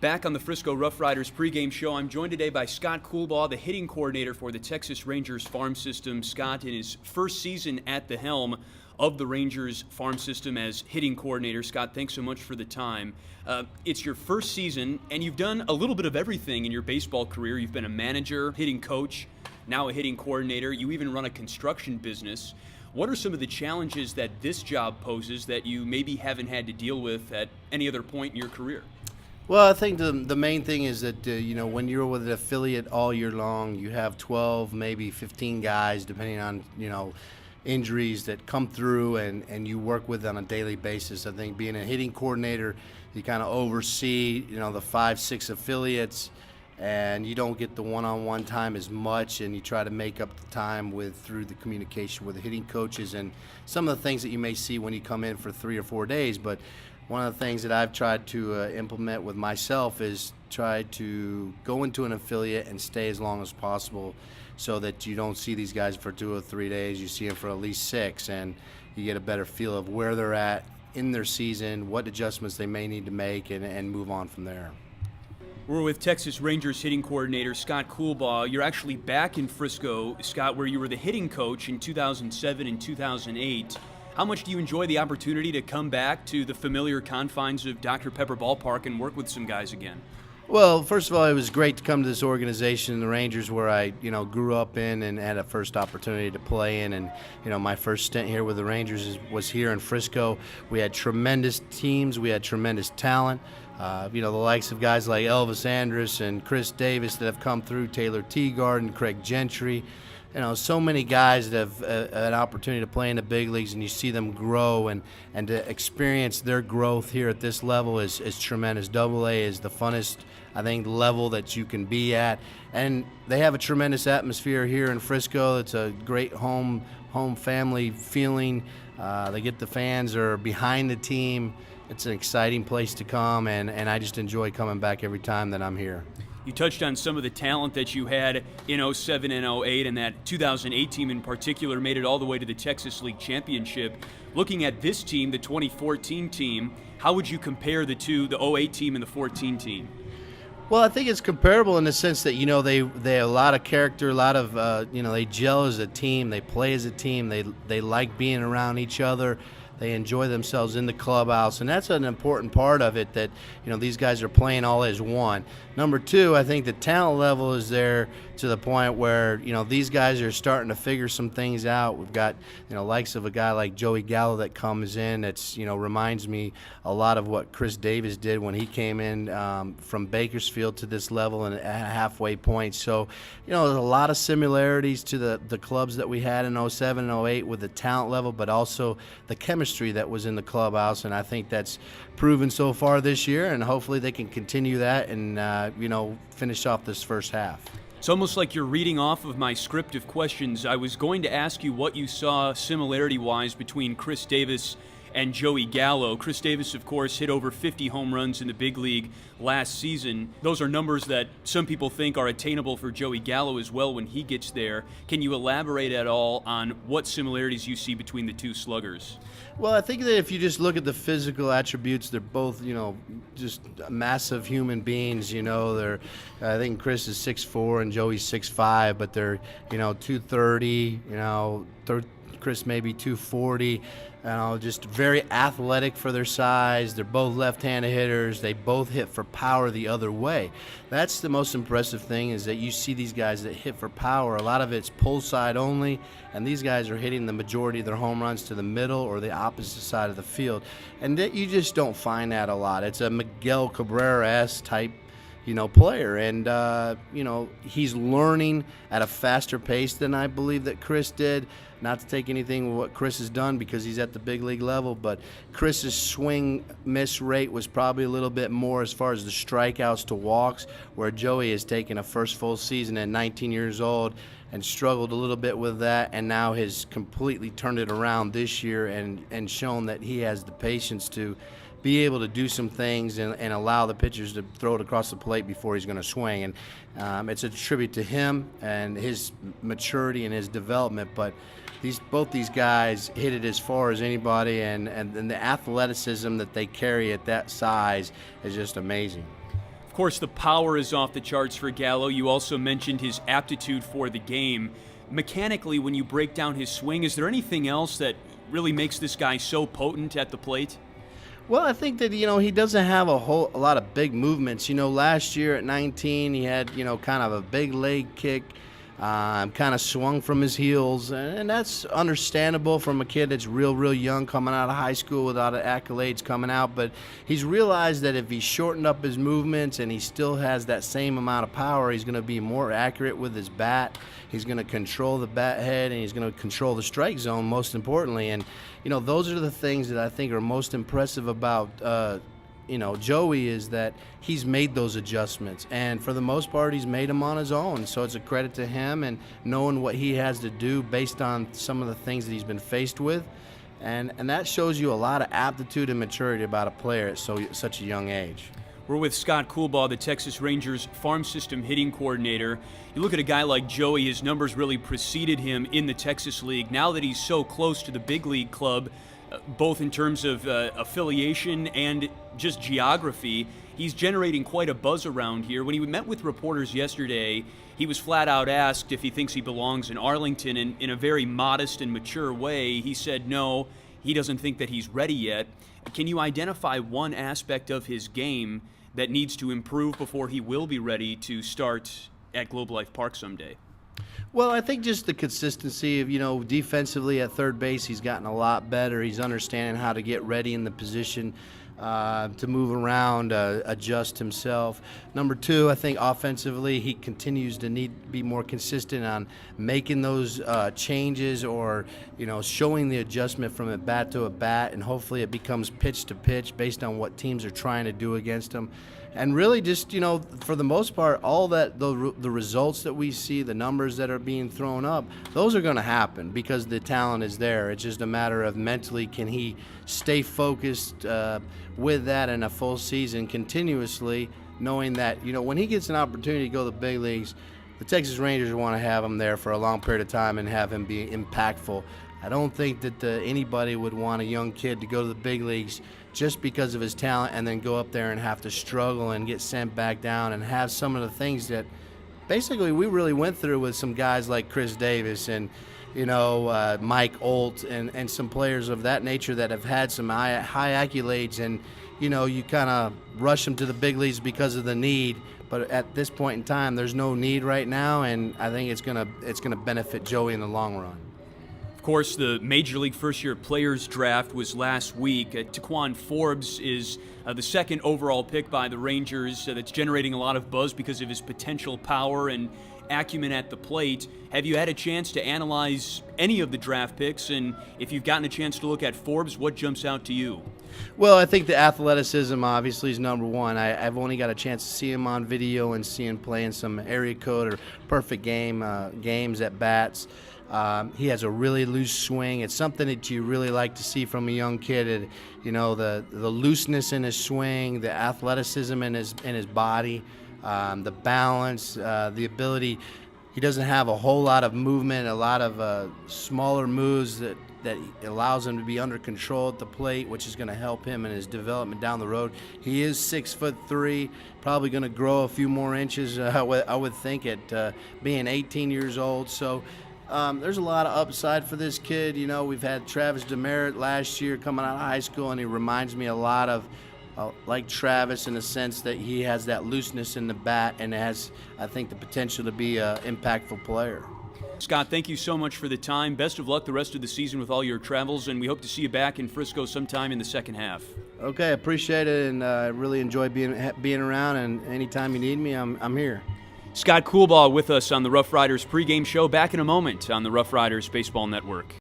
Back on the Frisco RoughRiders pregame show, I'm joined today by Scott Coolbaugh, the hitting coordinator for the Texas Rangers farm system. Scott, in his first season at the helm of the Rangers farm system as hitting coordinator. Scott, thanks so much for the time. It's your first season, and you've done a little bit of everything in your baseball career. You've been a manager, hitting coach, now a hitting coordinator. You even run a construction business. What are some of the challenges that this job poses that you maybe haven't had to deal with at any other point in your career? Well, I think the main thing is that, when you're with an affiliate all year long, you have 12, maybe 15 guys, depending on, injuries that come through and you work with on a daily basis. I think being a hitting coordinator, you kind of oversee, the 5, 6 affiliates, and you don't get the one-on-one time as much, and you try to make up the time through the communication with the hitting coaches and some of the things that you may see when you come in for 3 or 4 days. But one of the things that I've tried to implement with myself is try to go into an affiliate and stay as long as possible so that you don't see these guys for 2 or 3 days. You see them for at least 6, and you get a better feel of where they're at in their season, what adjustments they may need to make, and move on from there. We're with Texas Rangers hitting coordinator Scott Coolbaugh. You're actually back in Frisco, Scott, where you were the hitting coach in 2007 and 2008. How much do you enjoy the opportunity to come back to the familiar confines of Dr. Pepper Ballpark and work with some guys again? Well, first of all, it was great to come to this organization, the Rangers, where I, grew up in and had a first opportunity to play in. And, my first stint here with the Rangers was here in Frisco. We had tremendous teams. We had tremendous talent. The likes of guys like Elvis Andrus and Chris Davis that have come through, Taylor Teagarden, Craig Gentry. So many guys that have an opportunity to play in the big leagues, and you see them grow, and to experience their growth here at this level is tremendous. Double A is the funnest, I think, level that you can be at. And they have a tremendous atmosphere here in Frisco. It's a great home family feeling. They get the fans are behind the team. It's an exciting place to come, and I just enjoy coming back every time that I'm here. You touched on some of the talent that you had in 07 and 08, and that 2008 team in particular made it all the way to the Texas League Championship. Looking at this team, the 2014 team, how would you compare the two, the 08 team and the 14 team? Well, I think it's comparable in the sense that, they have a lot of character, a lot of, they gel as a team, they play as a team, they like being around each other. They enjoy themselves in the clubhouse, and that's an important part of it, that these guys are playing all as one. Number two, I think the talent level is there to the point where these guys are starting to figure some things out. We've got likes of a guy like Joey Gallo that comes in. That's reminds me a lot of what Chris Davis did when he came in from Bakersfield to this level and at a halfway point. So there's a lot of similarities to the clubs that we had in 07 and 08 with the talent level, but also the chemistry that was in the clubhouse, and I think that's proven so far this year, and hopefully they can continue that and finish off this first half. It's almost like you're reading off of my script of questions. I was going to ask you what you saw similarity-wise between Chris Davis and Joey Gallo. Chris Davis, of course, hit over 50 home runs in the big league last season. Those are numbers that some people think are attainable for Joey Gallo as well when he gets there. Can you elaborate at all on what similarities you see between the two sluggers? Well, I think that if you just look at the physical attributes, they're both, just massive human beings. I think Chris is 6'4" and Joey's 6'5", but they're, 230, Chris maybe 240. Just very athletic for their size. They're both left-handed hitters. They both hit for power the other way. That's the most impressive thing, is that you see these guys that hit for power. A lot of it's pull side only, and these guys are hitting the majority of their home runs to the middle or the opposite side of the field. And that you just don't find that a lot. It's a Miguel Cabrera-esque type player. And, he's learning at a faster pace than I believe that Chris did. Not to take anything with what Chris has done because he's at the big league level, but Chris's swing miss rate was probably a little bit more as far as the strikeouts to walks, where Joey has taken a first full season at 19 years old and struggled a little bit with that, and now has completely turned it around this year and shown that he has the patience to be able to do some things and allow the pitchers to throw it across the plate before he's going to swing. And it's a tribute to him and his maturity and his development. But both these guys hit it as far as anybody, and the athleticism that they carry at that size is just amazing. course, the power is off the charts for Gallo. You also mentioned his aptitude for the game. Mechanically, when you break down his swing, is there anything else that really makes this guy so potent at the plate? Well, I think that, he doesn't have a lot of big movements. Last year at 19, he had, kind of a big leg kick, kind of swung from his heels, and that's understandable from a kid that's real young, coming out of high school without accolades coming out. But he's realized that if he shortened up his movements and he still has that same amount of power, he's going to be more accurate with his bat. He's going to control the bat head, and he's going to control the strike zone, most importantly. And those are the things that I think are most impressive about Joey, is that he's made those adjustments, and for the most part he's made them on his own. So it's a credit to him, and knowing what he has to do based on some of the things that he's been faced with, and that shows you a lot of aptitude and maturity about a player at such a young age. We're with Scott Coolbaugh, the Texas Rangers farm system hitting coordinator. You look at a guy like Joey, his numbers really preceded him in the Texas League. Now that he's so close to the big league club, both in terms of affiliation and just geography, he's generating quite a buzz around here. When he met with reporters yesterday, he was flat out asked if he thinks he belongs in Arlington, and in a very modest and mature way, he said no, he doesn't think that he's ready yet. Can you identify one aspect of his game that needs to improve before he will be ready to start at Globe Life Park someday? Well, I think just the consistency of, defensively at third base, he's gotten a lot better. He's understanding how to get ready in the position, to move around, adjust himself. Number two, I think offensively he continues to need to be more consistent on making those changes, or showing the adjustment from a bat to a bat, and hopefully it becomes pitch to pitch based on what teams are trying to do against him. And really just, for the most part, all that the results that we see, the numbers that are being thrown up, those are going to happen because the talent is there. It's just a matter of mentally, can he stay focused with that in a full season continuously, knowing that, when he gets an opportunity to go to the big leagues, the Texas Rangers want to have him there for a long period of time and have him be impactful. I don't think that anybody would want a young kid to go to the big leagues just because of his talent and then go up there and have to struggle and get sent back down and have some of the things that basically we really went through with some guys like Chris Davis and Mike Olt and some players of that nature that have had some high accolades, and you kind of rush them to the big leagues because of the need. But at this point in time, there's no need right now, and I think it's gonna benefit Joey in the long run. Of course, the Major League First-Year Players Draft was last week. Taquan Forbes is the second overall pick by the Rangers. That's generating a lot of buzz because of his potential power and acumen at the plate. Have you had a chance to analyze any of the draft picks? And if you've gotten a chance to look at Forbes, what jumps out to you? Well, I think the athleticism obviously is number one. I've only got a chance to see him on video and see him playing some area code or perfect games at bats. He has a really loose swing. It's something that you really like to see from a young kid. The looseness in his swing, the athleticism in his body, the balance, the ability. He doesn't have a whole lot of movement, a lot of smaller moves that allows him to be under control at the plate, which is going to help him in his development down the road. He is 6'3", probably going to grow a few more inches, I would think, at being 18 years old. So there's a lot of upside for this kid. We've had Travis Demerit last year coming out of high school, and he reminds me a lot of like Travis in the sense that he has that looseness in the bat and has, I think, the potential to be an impactful player. Scott, thank you so much for the time. Best of luck the rest of the season with all your travels, and we hope to see you back in Frisco sometime in the second half. Okay, appreciate it, and I really enjoy being around, and anytime you need me, I'm here. Scott Coolbaugh with us on the RoughRiders pregame show. Back in a moment on the RoughRiders Baseball Network.